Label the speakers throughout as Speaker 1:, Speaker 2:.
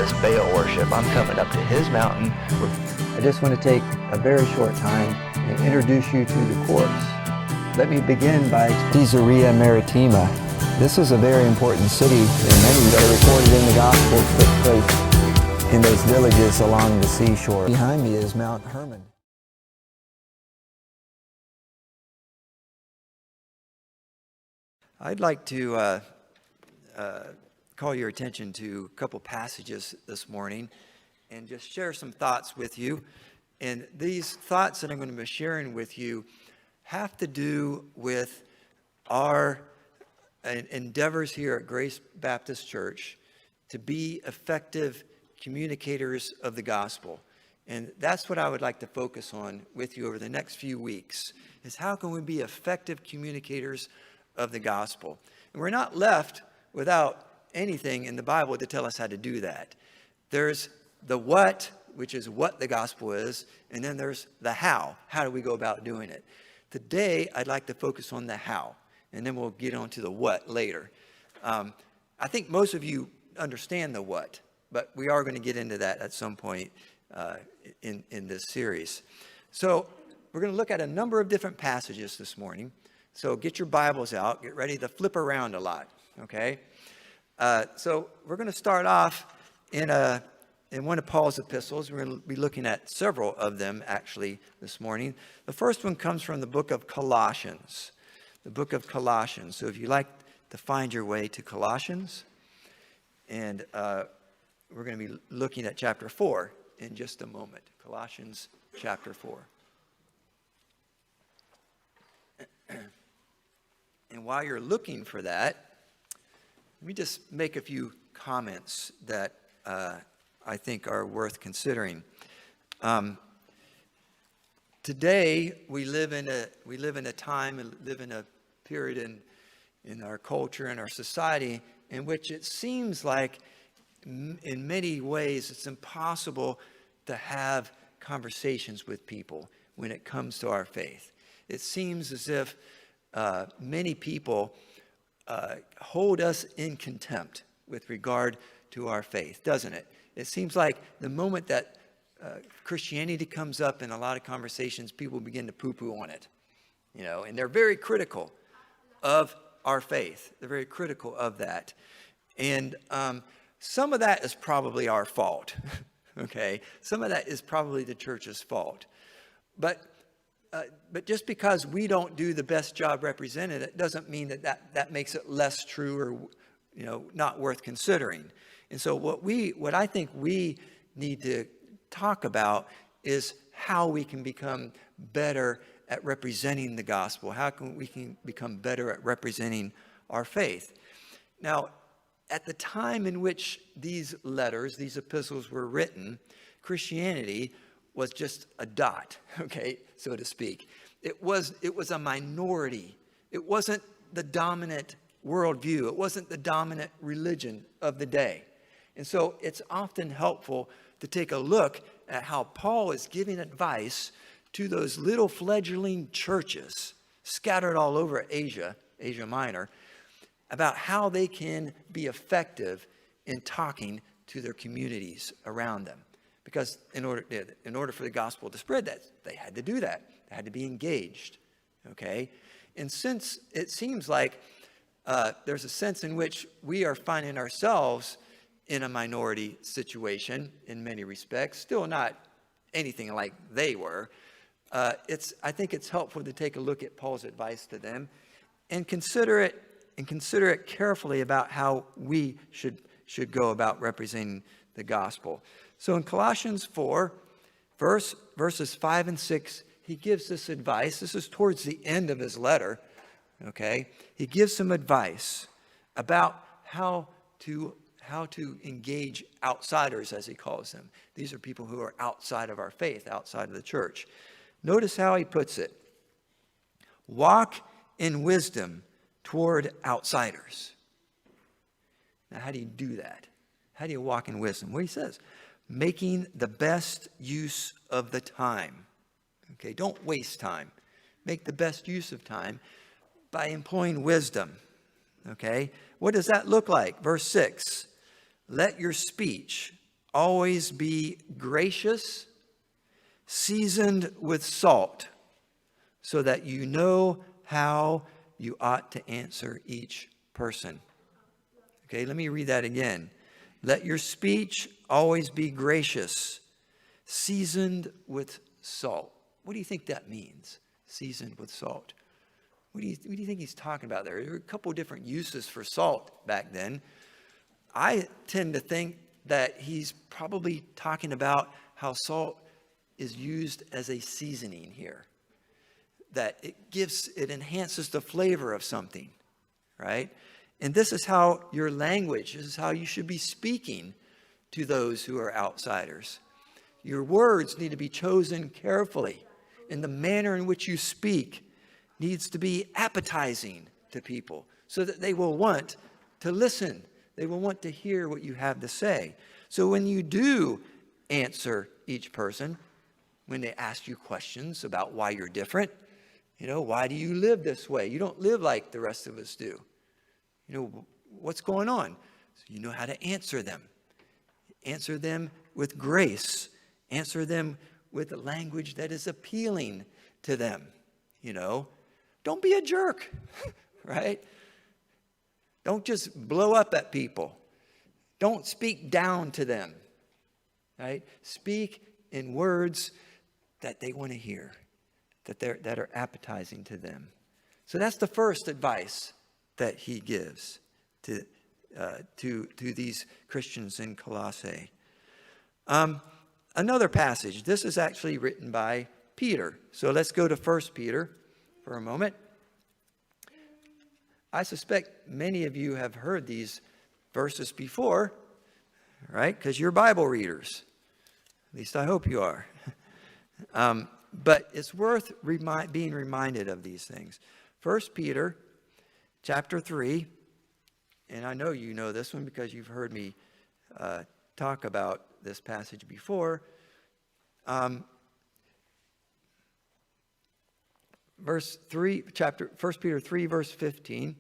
Speaker 1: this Baal worship. I'm coming up to his mountain.
Speaker 2: I just want to take a very short time and introduce you to the corpse. Let me begin by Caesarea Maritima. This is a very important city, and many that are recorded in the Gospels took place in those villages along the seashore. Behind me is Mount Hermon. I'd like to call your attention to a couple passages this morning and just share some thoughts with you. And these thoughts that I'm going to be sharing with you have to do with our endeavors here at Grace Baptist Church to be effective communicators of the gospel. And that's what I would like to focus on with you over the next few weeks, is how can we be effective communicators of the gospel? And we're not left without anything in the Bible to tell us how to do that. There's the what, which is what the gospel is, and then there's the how. How do we go about doing it? Today, I'd like to focus on the how, and then we'll get on to the what later. I think most of you understand the what, but we are going to get into that at some point in this series. So we're going to look at a number of different passages this morning. So get your Bibles out. Get ready to flip around a lot, okay? So we're going to start off in one of Paul's epistles. We're going to be looking at several of them, actually, this morning. The first one comes from the book of Colossians. The book of Colossians. So if you'd like to find your way to Colossians, and we're going to be looking at chapter 4 in just a moment. Colossians chapter 4. And while you're looking for that, let me just make a few comments that I think are worth considering. Today we live in a time, live in a period in our culture and our society in which it seems like in many ways it's impossible to have conversations with people when it comes to our faith. It seems as if many people hold us in contempt with regard to our faith, doesn't it? It seems like the moment that Christianity comes up in a lot of conversations, people begin to poo-poo on it, and they're very critical of our faith. They're very critical of that. And some of that is probably our fault, okay? Some of that is probably the church's fault. But just because we don't do the best job representing it doesn't mean that makes it less true or, not worth considering. And so what I think we need to talk about is how we can become better at representing the gospel. How can we become better at representing our faith? Now, at the time in which these letters, these epistles were written, Christianity was just a dot, okay, so to speak. It was a minority. It wasn't the dominant worldview. It wasn't the dominant religion of the day. And so it's often helpful to take a look at how Paul is giving advice to those little fledgling churches scattered all over Asia Minor, about how they can be effective in talking to their communities around them. Because in order for the gospel to spread, that they had to do that. They had to be engaged, okay? And since it seems like there's a sense in which we are finding ourselves in a minority situation in many respects, still not anything like they were, I think it's helpful to take a look at Paul's advice to them and consider it carefully about how we should go about representing the gospel. So in Colossians 4, verses 5 and 6, he gives this advice. This is towards the end of his letter, okay? He gives some advice about how to engage outsiders, as he calls them. These are people who are outside of our faith, outside of the church. Notice how he puts it. Walk in wisdom toward outsiders. Now, how do you do that? How do you walk in wisdom? Well, he says, making the best use of the time. Okay, don't waste time. Make the best use of time by employing wisdom. Okay, what does that look like? Verse 6, let your speech always be gracious, seasoned with salt, so that you know how you ought to answer each person. Okay, let me read that again. Let your speech always be gracious, seasoned with salt. What do you think that means, seasoned with salt? What do you think he's talking about there? There were a couple of different uses for salt back then. I tend to think that he's probably talking about how salt is used as a seasoning here. That it enhances the flavor of something, right? And this is how your language, this is how you should be speaking to those who are outsiders. Your words need to be chosen carefully, and the manner in which you speak needs to be appetizing to people so that they will want to listen. They will want to hear what you have to say. So when you do answer each person, when they ask you questions about why you're different, why do you live this way? You don't live like the rest of us do. What's going on? So you know how to answer them. Answer them with grace. Answer them with a language that is appealing to them. Don't be a jerk, right? Don't just blow up at people. Don't speak down to them, right? Speak in words that they want to hear, that are appetizing to them. So that's the first advice that he gives to these Christians in Colossae. Another passage. This is actually written by Peter. So let's go to 1 Peter for a moment. I suspect many of you have heard these verses before, right? Because you're Bible readers. At least I hope you are. But it's worth being reminded of these things. 1 Peter chapter 3, and I know you know this one because you've heard me talk about this passage before. 1 Peter 3, verse 15.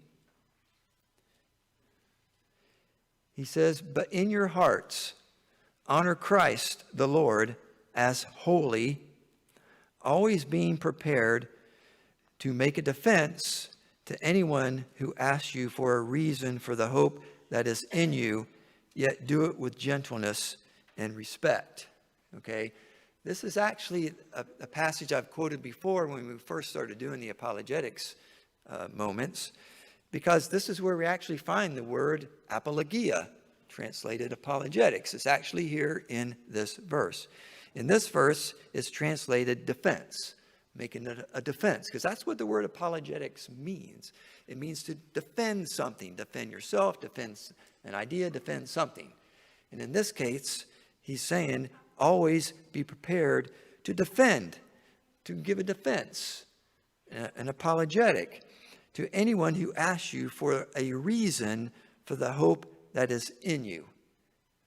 Speaker 2: He says, "But in your hearts honor Christ the Lord as holy, always being prepared to make a defense to anyone who asks you for a reason for the hope that is in you, yet do it with gentleness and respect." Okay? This is actually a passage I've quoted before when we first started doing the apologetics moments, because this is where we actually find the word apologia, translated apologetics. It's actually here in this verse. In this verse, it's translated defense, making it a defense, because that's what the word apologetics means. It means to defend something, defend yourself, defend an idea, defend something. And in this case, he's saying, always be prepared to defend, to give a defense, an apologetic to anyone who asks you for a reason for the hope that is in you.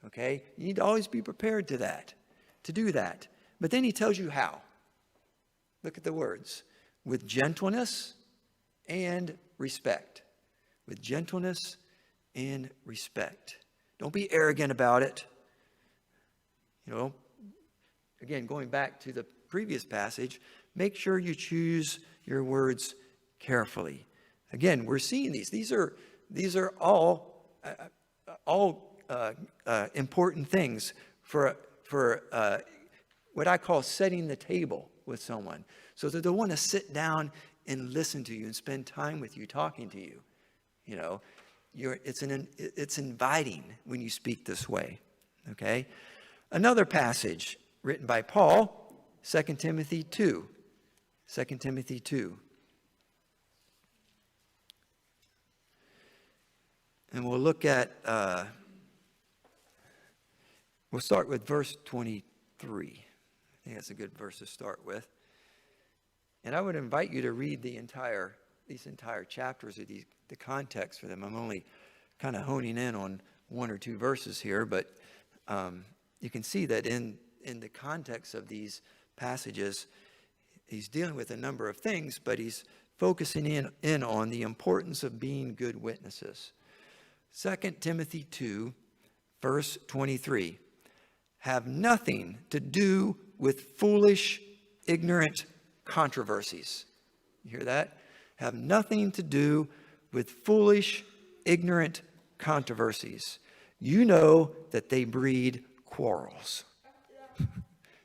Speaker 2: Okay? You need to always be prepared to do that. But then he tells you how. Look at the words. With gentleness and respect. With gentleness and respect. Don't be arrogant about it. Again, going back to the previous passage, make sure you choose your words carefully. Again, we're seeing these. These are all important things for what I call setting the table with someone, so that they want to sit down and listen to you and spend time with you, talking to you. It's inviting when you speak this way. Okay. Another passage written by Paul, 2 Timothy 2. 2 Timothy 2. And we'll look at, we'll start with verse 23. I think that's a good verse to start with. And I would invite you to read these entire chapters, the context for them. I'm only kind of honing in on one or two verses here, but you can see that in the context of these passages, he's dealing with a number of things, but he's focusing in on the importance of being good witnesses. 2 Timothy 2, verse 23. have nothing to do with foolish, ignorant controversies. You hear that? Have nothing to do with foolish, ignorant controversies. You know that they breed quarrels.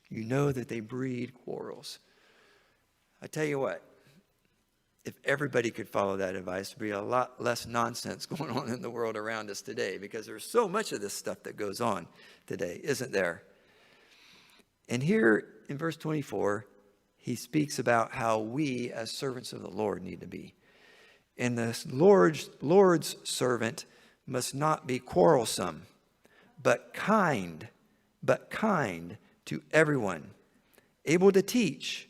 Speaker 2: You know that they breed quarrels. I tell you what, if everybody could follow that advice, there'd be a lot less nonsense going on in the world around us today, because there's so much of this stuff that goes on today, isn't there? And here in verse 24, he speaks about how we as servants of the Lord need to be. And the Lord's servant must not be quarrelsome, but kind to everyone, able to teach,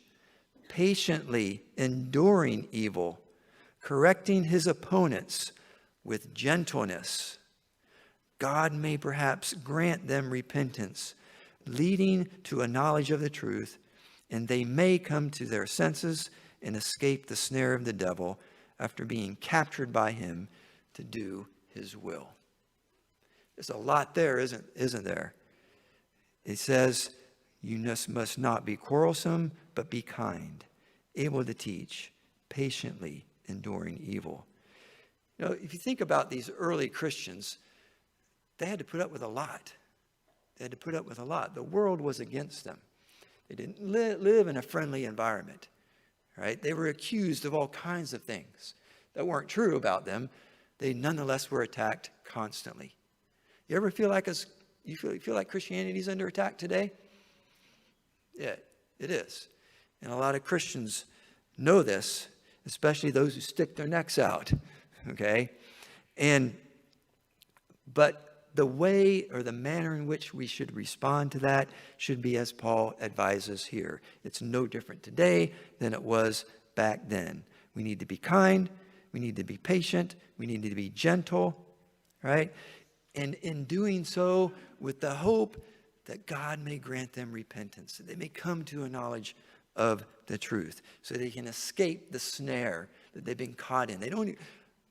Speaker 2: patiently enduring evil, correcting his opponents with gentleness. God may perhaps grant them repentance, leading to a knowledge of the truth, and they may come to their senses and escape the snare of the devil after being captured by him to do his will. There's a lot there, isn't there? It says, you must not be quarrelsome, but be kind, able to teach, patiently enduring evil. You know, if you think about these early Christians, they had to put up with a lot. They had to put up with a lot. The world was against them. They didn't live in a friendly environment, right? They were accused of all kinds of things that weren't true about them. They nonetheless were attacked constantly. You ever feel like you feel like Christianity is under attack today? Yeah, it is. And a lot of Christians know this, especially those who stick their necks out, okay? But the way or the manner in which we should respond to that should be as Paul advises here. It's no different today than it was back then. We need to be kind. We need to be patient. We need to be gentle, right? And in doing so, with the hope that God may grant them repentance, that they may come to a knowledge of the truth, so they can escape the snare that they've been caught in.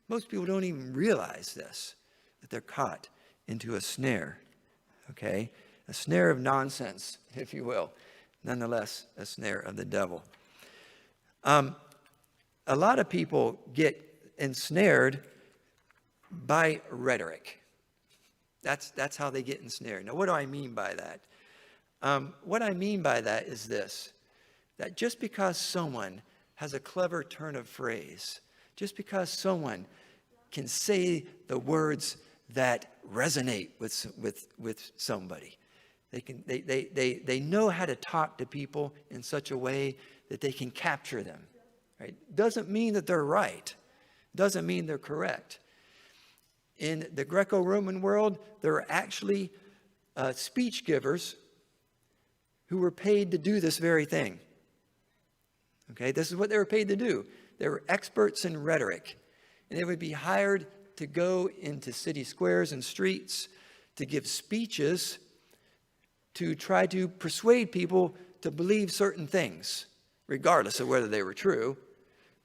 Speaker 2: Most people don't even realize this, that they're caught into a snare, okay? A snare of nonsense, if you will. Nonetheless, a snare of the devil. A lot of people get ensnared by rhetoric. That's how they get ensnared. Now, what do I mean by that? What I mean by that is this, that just because someone has a clever turn of phrase, just because someone can say the words that resonate with somebody, they know how to talk to people in such a way that they can capture them, right? Doesn't mean that they're right. Doesn't mean they're correct. In the Greco-Roman world, there are actually speech givers who were paid to do this very thing. Okay, this is what they were paid to do. They were experts in rhetoric, and they would be hired to go into city squares and streets to give speeches to try to persuade people to believe certain things, regardless of whether they were true,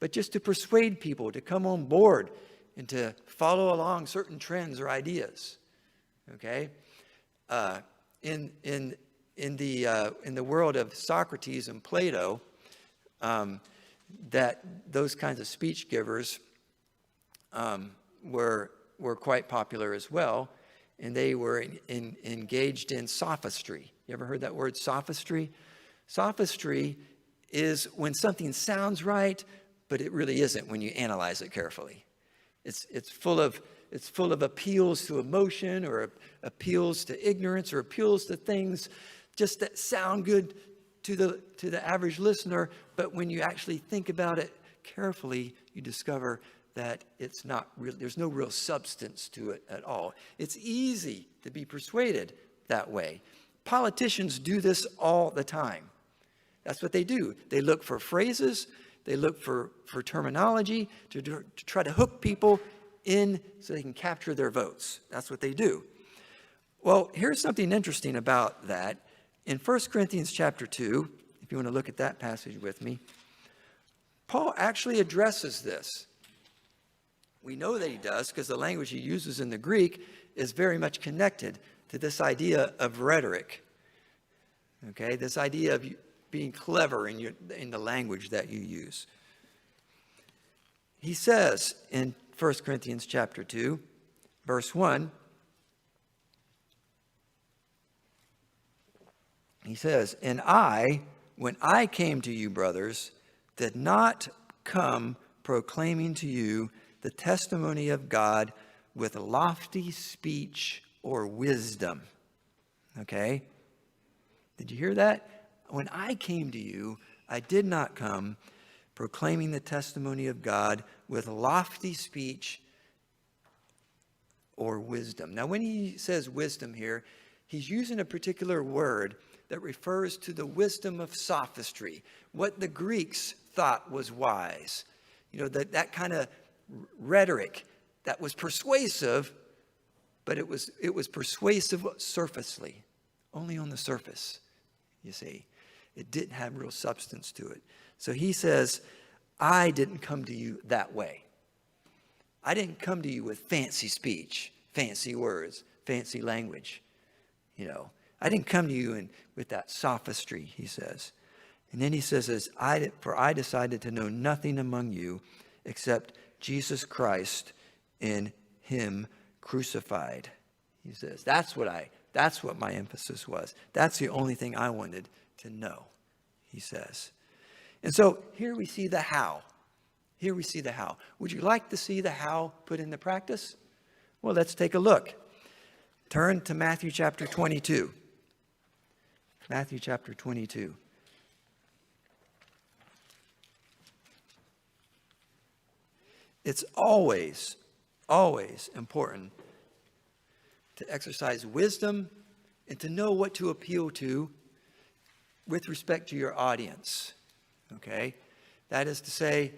Speaker 2: but just to persuade people to come on board and to follow along certain trends or ideas. Okay, in the world of Socrates and Plato, that those kinds of speech givers were quite popular as well, and they were engaged in sophistry. You ever heard that word, sophistry? Sophistry is when something sounds right, but it really isn't when you analyze it carefully. It's full of appeals to emotion, or appeals to ignorance, or appeals to things just that sound good to the average listener, but when you actually think about it carefully, you discover that it's not real. There's no real substance to it at all. It's easy to be persuaded that way. Politicians do this all the time. That's what they do. They look for phrases. They look for terminology to try to hook people in so they can capture their votes. That's what they do. Well, here's something interesting about that. In 1 Corinthians chapter 2, if you want to look at that passage with me, Paul actually addresses this. We know that he does because the language he uses in the Greek is very much connected to this idea of rhetoric. Okay, this idea of being clever in the language that you use. He says in 1 Corinthians chapter 2, verse 1, he says, "And I, when I came to you, brothers, did not come proclaiming to you the testimony of God with lofty speech or wisdom." Okay? Did you hear that? When I came to you, I did not come proclaiming the testimony of God with lofty speech or wisdom. Now, when he says wisdom here, he's using a particular word that refers to the wisdom of sophistry, what the Greeks thought was wise. You know, that kind of rhetoric that was persuasive, but it was persuasive surfacely, only on the surface, you see. It didn't have real substance to it. So he says, I didn't come to you that way. I didn't come to you with fancy speech, fancy words, fancy language. You know, I didn't come to you with that sophistry, he says. And then he says, for I decided to know nothing among you except Jesus Christ and him crucified. He says, that's what my emphasis was. That's the only thing I wanted to know, he says. And so here we see the how. Here we see the how. Would you like to see the how put into practice? Well, let's take a look. Turn to Matthew chapter 22. Matthew chapter 22. It's always important to exercise wisdom and to know what to appeal to with respect to your audience. Okay? That is to say,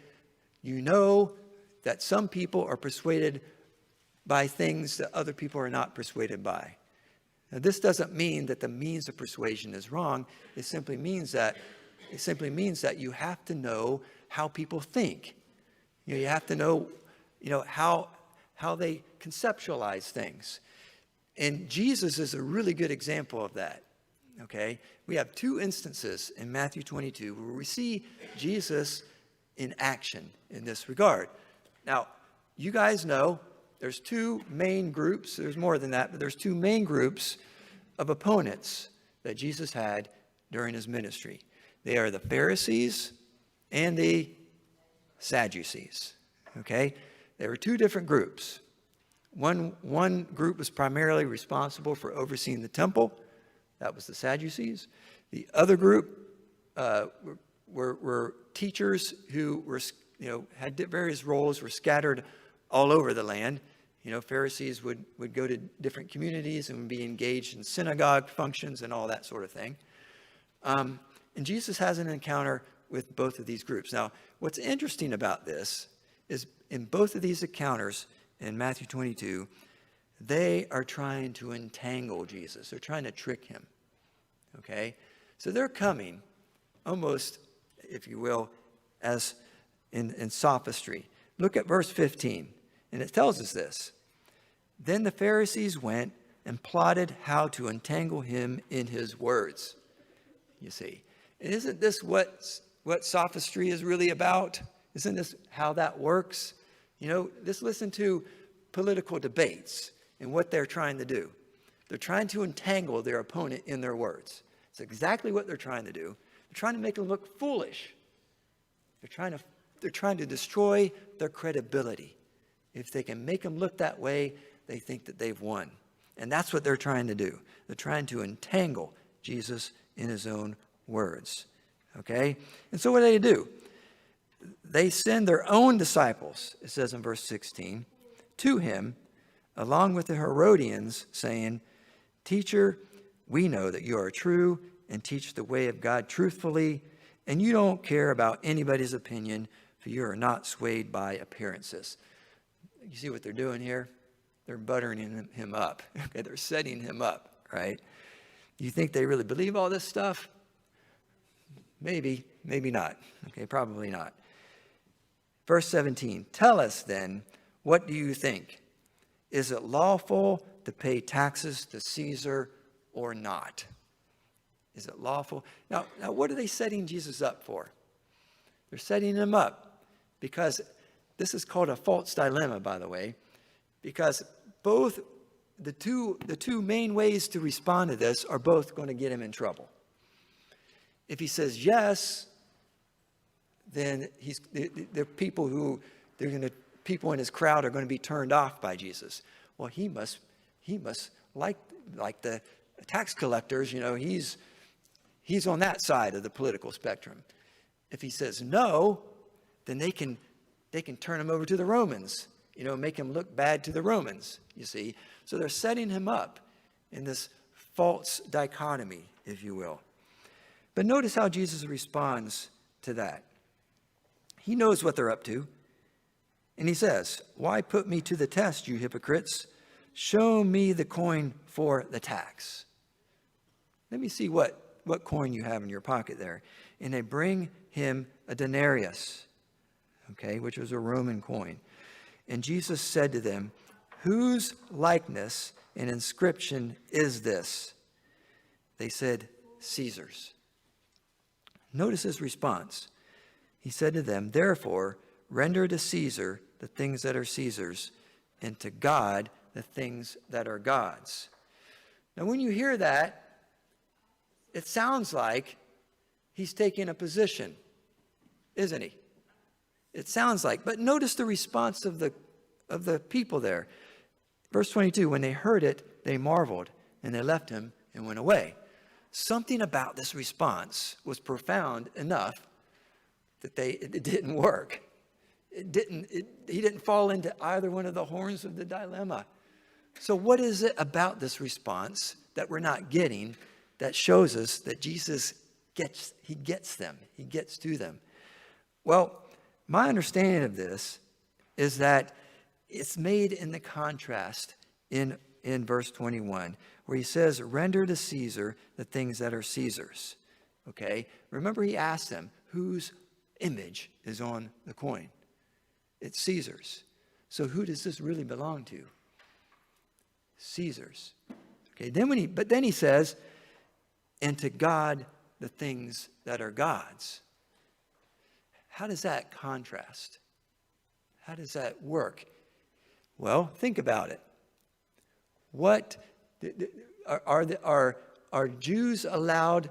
Speaker 2: you know that some people are persuaded by things that other people are not persuaded by. Now, this doesn't mean that the means of persuasion is wrong. It simply means that you have to know how people think. You have to know, how they conceptualize things. And Jesus is a really good example of that. Okay? We have two instances in Matthew 22 where we see Jesus in action in this regard. Now, you guys know there's two main groups. There's more than that, but there's two main groups of opponents that Jesus had during his ministry. They are the Pharisees and the Sadducees. Okay? There were two different groups. One group was primarily responsible for overseeing the temple. That was the Sadducees. The other group were teachers who were, had various roles, were scattered all over the land. Pharisees would go to different communities and would be engaged in synagogue functions and all that sort of thing. And Jesus has an encounter with both of these groups. Now, what's interesting about this is in both of these encounters in Matthew 22, they are trying to entangle Jesus. They're trying to trick him. Okay? So they're coming almost, if you will, as in sophistry. Look at verse 15, and it tells us this. Then the Pharisees went and plotted how to entangle him in his words. You see, and isn't this what sophistry is really about? Isn't this how that works? Just listen to political debates and what they're trying to do. They're trying to entangle their opponent in their words. It's exactly what they're trying to do. They're trying to make them look foolish. They're trying to destroy their credibility. If they can make them look that way, they think that they've won. And that's what they're trying to do. They're trying to entangle Jesus in his own words. Okay? And so what do? They send their own disciples, it says in verse 16, to him, along with the Herodians, saying, Teacher, we know that you are true and teach the way of God truthfully, and you don't care about anybody's opinion, for you are not swayed by appearances. You see what they're doing here? They're buttering him up. Okay, they're setting him up, right? You think they really believe all this stuff? Maybe, maybe not. Okay, probably not. Verse 17, tell us then, what do you think? Is it lawful to pay taxes to Caesar or not? Is it lawful? Now, what are they setting Jesus up for? They're setting him up because this is called a false dilemma, by the way, because both the two main ways to respond to this are both going to get him in trouble. If he says yes, then people in his crowd are going to be turned off by Jesus. Well, he must like the tax collectors, he's on that side of the political spectrum. If he says no, then they can turn him over to the Romans, make him look bad to the Romans, you see. So they're setting him up in this false dichotomy, if you will. But notice how Jesus responds to that. He knows what they're up to. And he says, "Why put me to the test, you hypocrites? Show me the coin for the tax." Let me see what coin you have in your pocket there. And they bring him a denarius, which was a Roman coin. And Jesus said to them, "Whose likeness and inscription is this?" They said, "Caesar's." Notice his response. He said to them, "Therefore, render to Caesar the things that are Caesar's, and to God the things that are God's." Now, when you hear that, it sounds like he's taking a position, isn't he? It sounds like. But notice the response of the people there. Verse 22, when they heard it, they marveled, and they left him and went away. Something about this response was profound enough that it didn't work. He didn't fall into either one of the horns of the dilemma. So what is it about this response that we're not getting that shows us that Jesus gets them, he gets to them? Well, my understanding of this is that it's made in the contrast in verse 21, where he says, "Render to Caesar the things that are Caesar's." Remember he asked them, whose image is on the coin? It's Caesar's. So who does this really belong to? Caesar's. Then he says, "And to God the things that are God's." How does that contrast? How does that work? Well, think about it. What are Jews allowed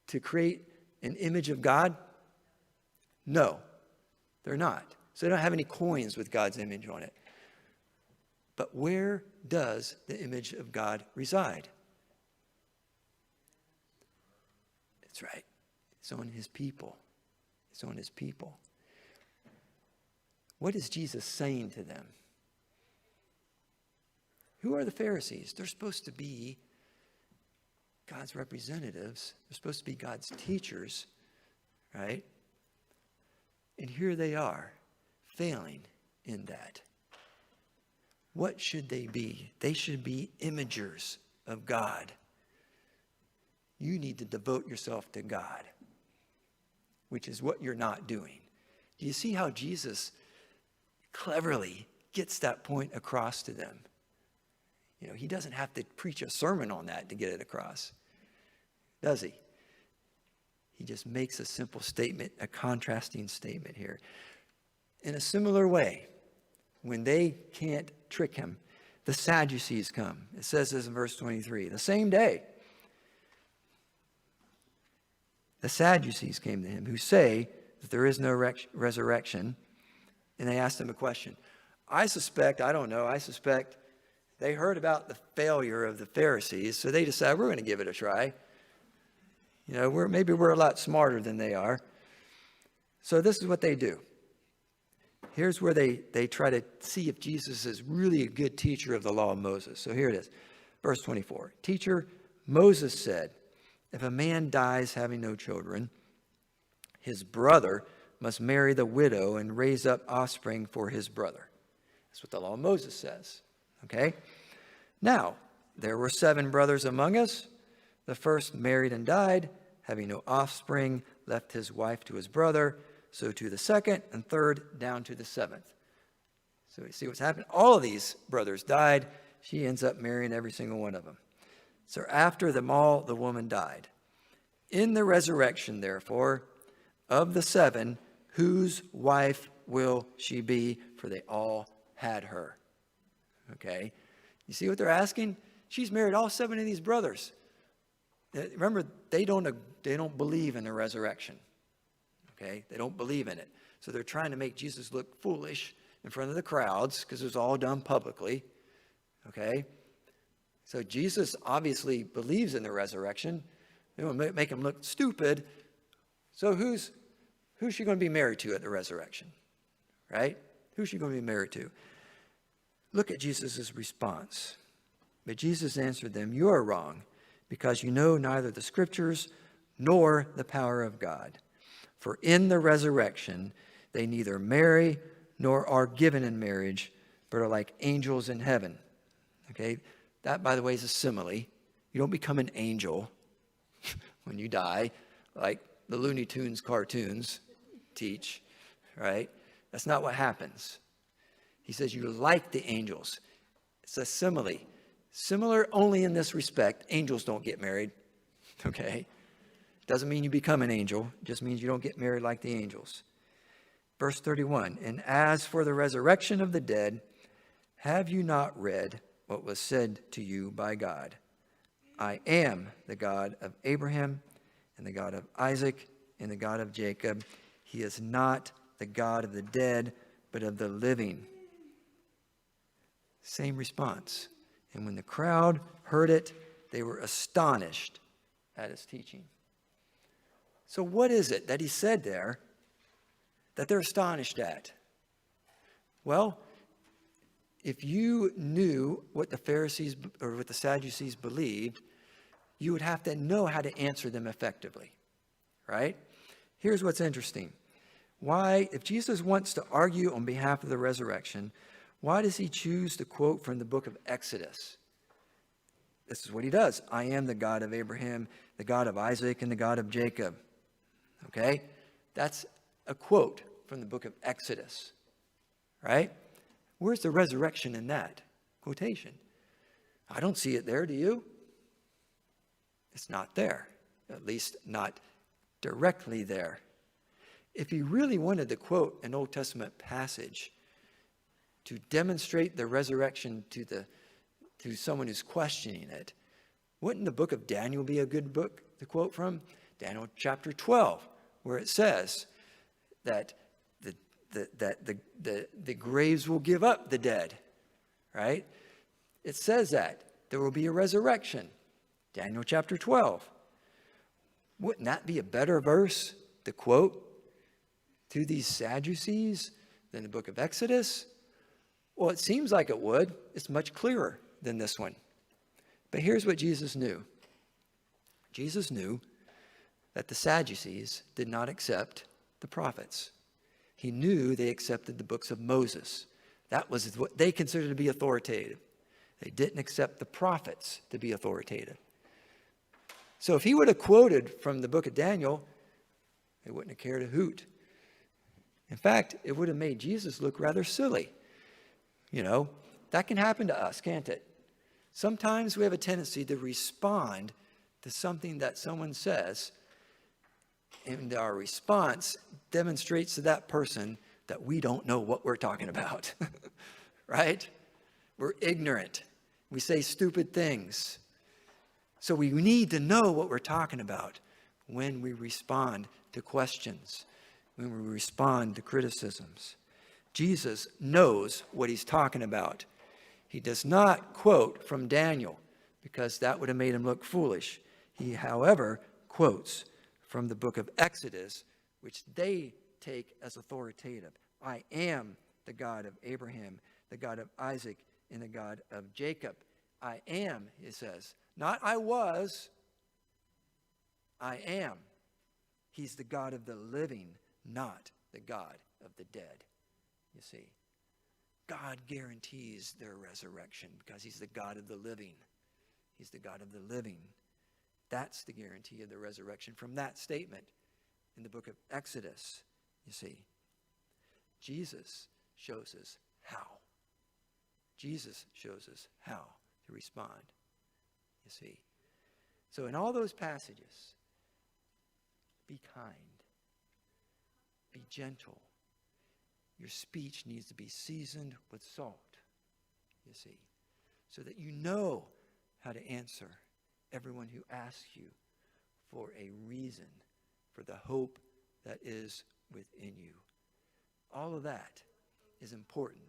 Speaker 2: to create an image of God? No, they're not. So they don't have any coins with God's image on it. But where does the image of God reside? That's right. It's on his people. It's on his people. What is Jesus saying to them? Who are the Pharisees? They're supposed to be God's representatives. They're supposed to be God's teachers, right? And here they are, failing in that. What should they be? They should be imagers of God. You need to devote yourself to God, which is what you're not doing. Do you see how Jesus cleverly gets that point across to them? He doesn't have to preach a sermon on that to get it across, does he? He just makes a simple statement, a contrasting statement here. In a similar way, when they can't trick him, the Sadducees come. It says this in verse 23. The same day, the Sadducees came to him, who say that there is no resurrection, and they asked him a question. I suspect they heard about the failure of the Pharisees, so they decided we're going to give it a try. Maybe we're a lot smarter than they are. So this is what they do. Here's where they try to see if Jesus is really a good teacher of the law of Moses. So here it is, verse 24. "Teacher, Moses said, if a man dies having no children, his brother must marry the widow and raise up offspring for his brother." That's what the law of Moses says. Now, there were 7 brothers among us. The first married and died, having no offspring, left his wife to his brother. So to the second and third, down to the 7th. So you see what's happened? All of these brothers died. She ends up marrying every single one of them. So after them all, the woman died. In the resurrection, therefore, of the 7, whose wife will she be? For they all had her. Okay? You see what they're asking? She's married all 7 of these brothers. Remember, they don't believe in the resurrection. Okay? They don't believe in it. So they're trying to make Jesus look foolish in front of the crowds because it was all done publicly. Okay? So Jesus obviously believes in the resurrection. They want to make him look stupid. So who's she going to be married to at the resurrection? Right? Who's she going to be married to? Look at Jesus' response. But Jesus answered them, "You are wrong, because you know neither the Scriptures nor the power of God. For in the resurrection they neither marry nor are given in marriage, but are like angels in heaven." Okay? That, by the way, is a simile. You don't become an angel when you die, like the Looney Tunes cartoons teach, right? That's not what happens. He says you're like the angels. It's a simile. Similar only in this respect. Angels don't get married, okay? Doesn't mean you become an angel. It just means you don't get married like the angels. Verse 31, "And as for the resurrection of the dead, have you not read what was said to you by God? I am the God of Abraham and the God of Isaac and the God of Jacob. He is not the God of the dead, but of the living." Same response. And when the crowd heard it, they were astonished at his teaching. So what is it that he said there that they're astonished at? Well, if you knew what the Pharisees or what the Sadducees believed, you would have to know how to answer them effectively, right? Here's what's interesting. Why, if Jesus wants to argue on behalf of the resurrection, why does he choose to quote from the book of Exodus? This is what he does. I am the God of Abraham, the God of Isaac, and the God of Jacob. Okay? That's a quote from the book of Exodus, right? Where's the resurrection in that quotation? I don't see it there, do you? It's not there, at least not directly there. If he really wanted to quote an Old Testament passage to demonstrate the resurrection to someone who's questioning it, wouldn't the book of Daniel be a good book to quote from? Daniel chapter 12, where it says that the graves will give up the dead, right? It says that there will be a resurrection. Daniel chapter 12. Wouldn't that be a better verse to quote to these Sadducees than the book of Exodus? Well, it seems like it would. It's much clearer than this one. But here's what Jesus knew. Jesus knew that the Sadducees did not accept the prophets. He knew they accepted the books of Moses. That was what they considered to be authoritative. They didn't accept the prophets to be authoritative. So if he would have quoted from the book of Daniel, they wouldn't have cared a hoot. In fact, it would have made Jesus look rather silly. You know, that can happen to us, can't it? Sometimes we have a tendency to respond to something that someone says, and our response demonstrates to that person that we don't know what we're talking about, right? We're ignorant. We say stupid things. So we need to know what we're talking about when we respond to questions, when we respond to criticisms. Jesus knows what he's talking about. He does not quote from Daniel because that would have made him look foolish. He, however, quotes from the book of Exodus, which they take as authoritative. I am the God of Abraham, the God of Isaac, and the God of Jacob. I am, he says. Not I was. I am. He's the God of the living, not the God of the dead. You see, God guarantees their resurrection because he's the God of the living. He's the God of the living. That's the guarantee of the resurrection from that statement in the book of Exodus, you see. Jesus shows us how. Jesus shows us how to respond, you see. So in all those passages, be kind, be gentle. Your speech needs to be seasoned with salt, you see, so that you know how to answer everyone who asks you for a reason for the hope that is within you. All of that is important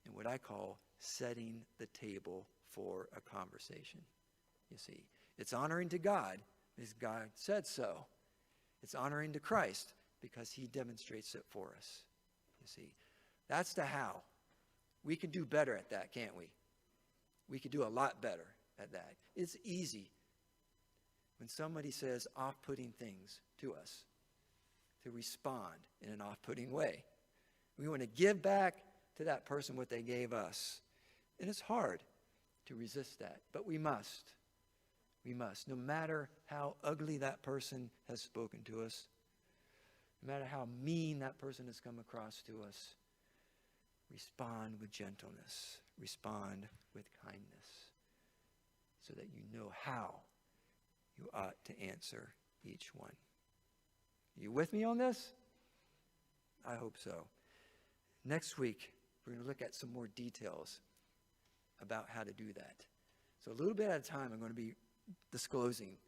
Speaker 2: in what I call setting the table for a conversation. You see, it's honoring to God because God said so. It's honoring to Christ because he demonstrates it for us. You see, that's the how. We can do better at that, can't we? We could do a lot better at that. It's easy when somebody says off-putting things to us to respond in an off-putting way. We want to give back to that person what they gave us. And it's hard to resist that, but we must. We must, no matter how ugly that person has spoken to us, no matter how mean that person has come across to us, respond with gentleness, respond with kindness, so that you know how you ought to answer each one. You with me on this? I hope so. Next week, we're going to look at some more details about how to do that. So a little bit at a time, I'm going to be disclosing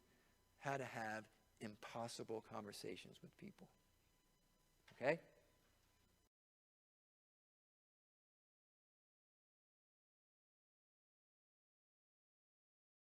Speaker 2: how to have impossible conversations with people. Okay?